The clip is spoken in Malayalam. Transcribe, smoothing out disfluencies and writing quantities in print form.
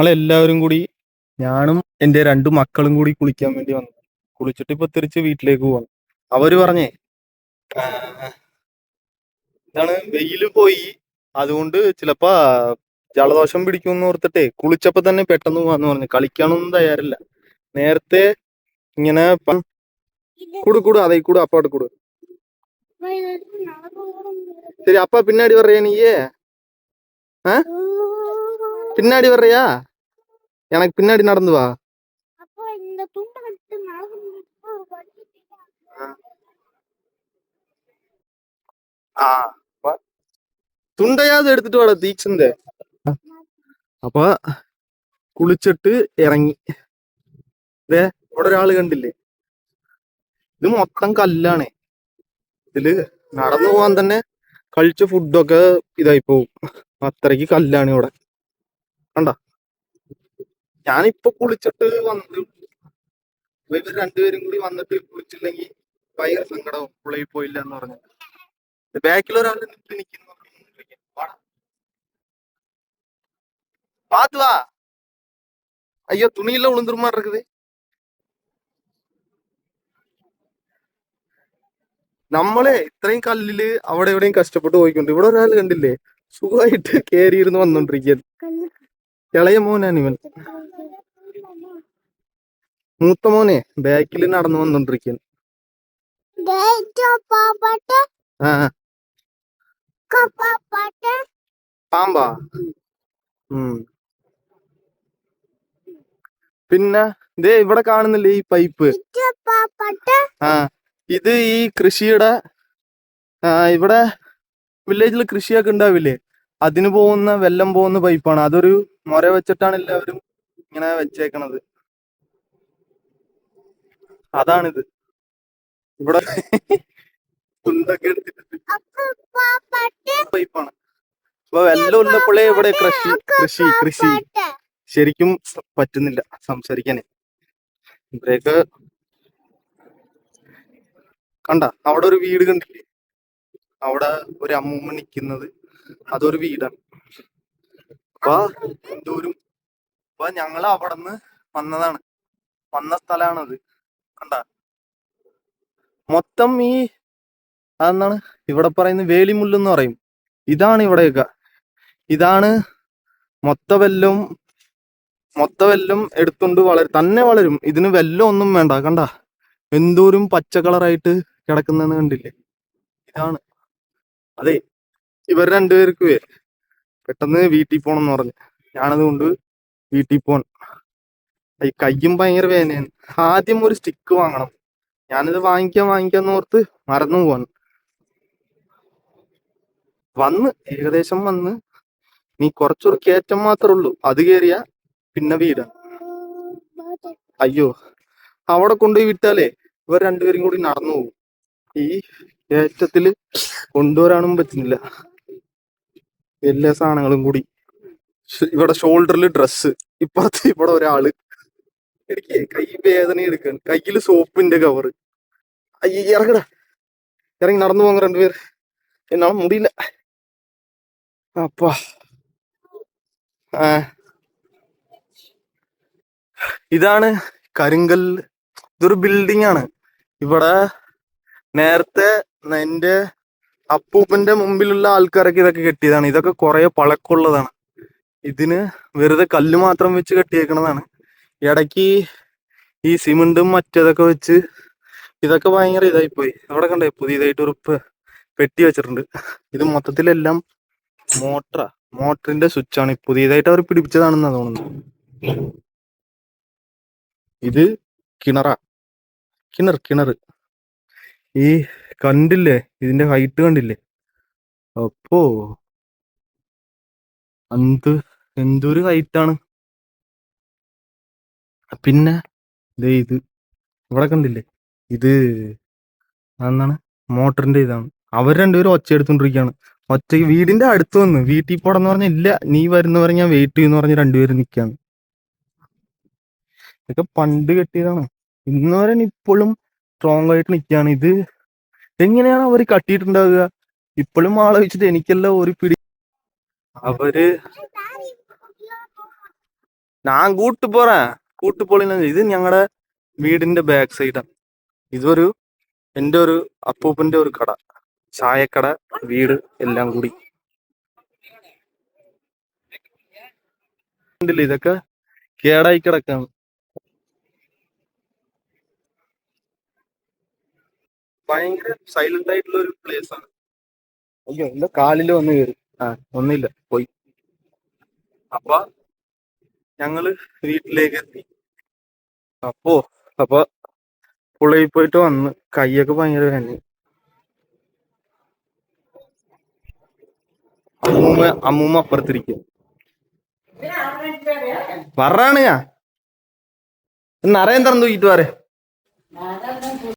ഞങ്ങളെല്ലാവരും കൂടി, ഞാനും എൻ്റെ രണ്ടു മക്കളും കൂടി കുളിക്കാൻ വേണ്ടി വന്നു. കുളിച്ചിട്ട് ഇപ്പൊ തിരിച്ച് വീട്ടിലേക്ക് പോവാണ്. അവര് പറഞ്ഞേ ആ, ഇതാണ് വെയില് പോയി, അതുകൊണ്ട് ചിലപ്പോ ജലദോഷം പിടിക്കുമെന്ന് ഓർത്തിട്ടേ കുളിച്ചപ്പോ തന്നെ പെട്ടെന്ന് പോവാന്ന് പറഞ്ഞു. കളിക്കാനൊന്നും തയ്യാറില്ല. നേരത്തെ ഇങ്ങനെ കൂട് കൂട് അതേ കൂട് അപ്പാട്ട് കൂട്. சரி அப்பா பின்னாடி வர்றியா நீயே? பின்னாடி வர்றியா? எனக்கு பின்னாடி நடந்து வா. ആ തുണ്ടയാത് എടുത്തിട്ട് വേടാ തീക്ഷ്ണന്റെ. അപ്പൊ കുളിച്ചിട്ട് ഇറങ്ങി. ഇതേ ഇവിടെ ഒരാള് കണ്ടില്ലേ, ഇത് മൊത്തം കല്ലാണ്. ഇതില് നടന്നു പോവാൻ തന്നെ കഴിച്ച ഫുഡൊക്കെ ഇതായി പോവും. അത്രയ്ക്ക് കല്ലാണ് ഇവിടെ. കണ്ട, ഞാനിപ്പൊ കുളിച്ചിട്ട് വന്നു. ഇവർ രണ്ടുപേരും കൂടി വന്നിട്ട് കുളിച്ചില്ലെങ്കിൽ ഭയങ്കര സങ്കടവും. പുള്ളിയിൽ പോയില്ല എന്ന് പറഞ്ഞു. ബാക്കിൽ ഒരാൾ നിൽക്കുന്നു. പാത്ത് വാ. അയ്യോ തുണിയെല്ലാം ഉളുந்துருமா இருக்குது. നമ്മളെ ഇത്രയും കല്ലില് അവിടെ എവിടെയും കഷ്ടപ്പെട്ട് പോയിക്കൊണ്ട് ഇവിടെ ഒരാൾ കണ്ടില്ലേ, സുഖമായിട്ട് കേറിയിരുന്ന് വന്നോണ്ടിരിക്കാൻ. ഇളയ മോനാണ് ഇവൻ. മൂത്ത മോനെ ബാക്കിൽ നടന്നു വന്നോണ്ടിരിക്കാൻ. ആ പാമ്പാ. പിന്നെ ഇതേ ഇവിടെ കാണുന്നില്ലേ ഈ പൈപ്പ്. ആ ഇത് ഈ കൃഷിയുടെ ഇവിടെ വില്ലേജിൽ കൃഷിയൊക്കെ ഉണ്ടാവില്ലേ, അതിന് പോകുന്ന വെള്ളം പോകുന്ന പൈപ്പാണ്. അതൊരു മുര വെച്ചിട്ടാണ് എല്ലാവരും ഇങ്ങനെ വെച്ചേക്കണത്. അതാണിത്. ഇവിടെ തുണ്ടൊക്കെ എടുത്തിട്ട് പൈപ്പാണ്. അപ്പൊ വെള്ളം ഉള്ളപ്പോഴേ ഇവിടെ കൃഷി കൃഷി കൃഷി ശരിക്കും പറ്റുന്നില്ല സംസാരിക്കാനേ. ഇവിടെയൊക്കെ കണ്ട, അവിടെ ഒരു വീട് കണ്ടില്ലേ, അവിടെ ഒരു അമ്മൂമ്മ നിക്കുന്നത്, അതൊരു വീടാണ്. അപ്പൊ എന്തോരും അപ്പൊ ഞങ്ങൾ അവിടെ നിന്ന് വന്ന സ്ഥലമാണത്. കണ്ട, മൊത്തം ഈ അതെന്താണ് ഇവിടെ പറയുന്നത്, വേലിമുല്ലെന്ന് പറയും. ഇതാണ് ഇവിടെയൊക്കെ. ഇതാണ് മൊത്ത വെല്ലം എടുത്തോണ്ട് തന്നെ വളരും. ഇതിന് വെല്ലം ഒന്നും വേണ്ട. കണ്ട, എന്തോരും പച്ച കളറായിട്ട് കിടക്കുന്നതെന്ന് കണ്ടില്ലേ. ഇതാണ് അതെ. ഇവർ രണ്ടുപേർക്ക് പെട്ടെന്ന് വീട്ടിൽ പോണം എന്ന് പറഞ്ഞു. ഞാനതുകൊണ്ട് വീട്ടിൽ പോവാൻ. ഈ കയ്യും ഭയങ്കര വേദനയാണ്. ആദ്യം ഒരു സ്റ്റിക്ക് വാങ്ങണം. ഞാനിത് വാങ്ങിക്കാന്ന് ഓർത്ത് മറന്നു പോവാണ്. ഏകദേശം വന്ന് നീ കുറച്ചൊരു കയറ്റം മാത്രമേ ഉള്ളൂ. അത് കയറിയ പിന്നെ വീടാണ്. അയ്യോ, അവിടെ കൊണ്ടുപോയി വിട്ടാലേ ഇവർ രണ്ടുപേരും കൂടി നടന്നു പോകും. ഈ കയറ്റത്തില് കൊണ്ടുവരാനും പറ്റുന്നില്ല. എല്ലാ സാധനങ്ങളും കൂടി. ഇവിടെ ഷോൾഡറിൽ ഡ്രസ്സ്, ഇപ്പുറത്ത് ഇവിടെ ഒരാള്. എനിക്ക് കൈ വേദന എടുക്കാൻ. കയ്യില് സോപ്പിന്റെ കവറ്. അയ്യ ഇറങ്ങടാ, ഇറങ്ങി നടന്നു പോകാൻ രണ്ടുപേർ. എന്നാണ് മുടിയില്ല. അപ്പാ ഇതാണ് കരിങ്കല്ല്. ഇതൊരു ബിൽഡിംഗ് ആണ്. ഇവിടെ നേരത്തെ എന്റെ അപ്പൂപ്പന്റെ മുമ്പിലുള്ള ആൾക്കാരൊക്കെ ഇതൊക്കെ കെട്ടിയതാണ്. ഇതൊക്കെ കുറെ പഴക്കമുള്ളതാണ്. ഇതിന് വെറുതെ കല്ല് മാത്രം വെച്ച് കെട്ടിയേക്കണതാണ്. ഇടയ്ക്ക് ഈ സിമെന്റും മറ്റേതൊക്കെ വെച്ച് ഇതൊക്കെ ഭയങ്കര ഇതായിപ്പോയി. അവിടെ കണ്ടേ പുതിയതായിട്ട് ഒരു പെട്ടി വെച്ചിട്ടുണ്ട്. ഇത് മൊത്തത്തിലെല്ലാം മോട്ടറിന്റെ സ്വിച്ചാണ്. പുതിയതായിട്ട് അവർ പിടിപ്പിച്ചതാണെന്നാ തോന്നുന്നു. ഇത് കിണർ. ഈ കണ്ടില്ലേ, ഇതിന്റെ ഹൈറ്റ് കണ്ടില്ലേ. അപ്പോ എന്തൊരു ഹൈറ്റാണ്. പിന്നെ ഇത് ഇവിടെ കണ്ടില്ലേ, ഇത് എന്താണ് മോട്ടറിന്റെ ഇതാണ്. അവർ രണ്ടുപേരും ഒച്ച എടുത്തോണ്ടിരിക്കുകയാണ്. ഒറ്റയ്ക്ക് വീടിന്റെ അടുത്ത് വന്ന് വീട്ടിൽ പോടെന്ന് പറഞ്ഞ ഇല്ല, നീ വരുന്ന പറഞ്ഞ ഞാൻ വെയിറ്റ് ചെയ്യുന്ന പറഞ്ഞ് രണ്ടുപേരും നിൽക്കുകയാണ്. ഇതൊക്കെ പണ്ട് കെട്ടിയതാണ്. ഇന്ന് വരെ ഇപ്പോഴും സ്ട്രോങ് ആയിട്ട് നിൽക്കുകയാണ്. ഇത് എങ്ങനെയാണ് അവർ കട്ടിയിട്ടുണ്ടാവുക? ഇപ്പോഴും ആലോചിച്ചിട്ട് എനിക്കെല്ലാം ഒരു പിടി. അവര് ഞാൻ കൂട്ടു പോളിന്ന് ഇത് ഞങ്ങളുടെ വീടിന്റെ ബാക്ക് സൈഡാണ്. ഇതൊരു എന്റെ ഒരു അപ്പൂപ്പന്റെ ഒരു കട, ചായക്കട, വീട് എല്ലാം കൂടി ഉണ്ടല്ലേ. ഇതൊക്കെ കേടായി കിടക്കാണ്. ഭയങ്കര സൈലന്റ് ആയിട്ടുള്ള ഒരു പ്ലേസ് ആണ്. അയ്യോ എന്റെ കാലില് വന്ന് കയറി. ആ ഒന്നില്ല, പോയി. അപ്പൊ ഞങ്ങള് വീട്ടിലേക്ക് എത്തി. അപ്പോ അപ്പൊ പുള്ളിയിൽ പോയിട്ട് വന്ന് കൈയൊക്കെ ഭയങ്കര വേദന. അമ്മൂമ്മ അപ്പുറത്തിരിക്കും. വറാണ് ഞാൻ നിറയെ തറന്നു തൂക്കിട്ട് വരെ